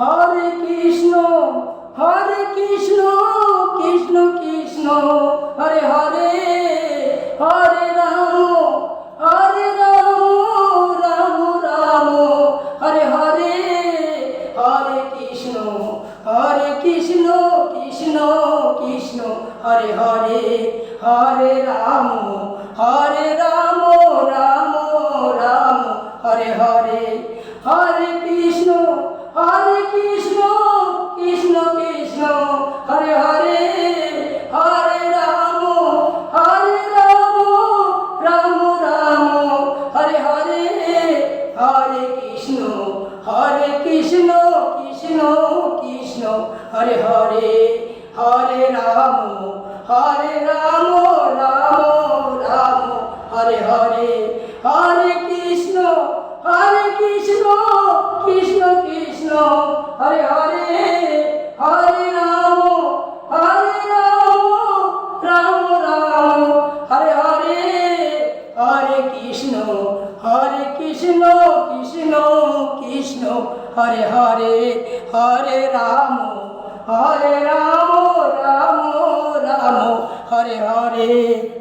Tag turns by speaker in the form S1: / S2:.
S1: Hare Krishna Krishna Krishna Hare Hare, Hare Ram Ram Ram Hare Hare, Hare Krishna Krishna Krishna Hare Hare, Hare Ram Ram Ram Hare Hare, Hare Krishna Krishna Krishna Hare Hare, Hare Ram Ram Hare Hare, Hare Krishna Krishna Krishna Hare Hare, Hare Ram Ram Hare Hare, Hare Krishna Krishna Krishna Hare Hare, Hare Ram Ram Hare Hare, Hare Krishna Krishna Hare Hare, Hare Ram Ram Hare Hare.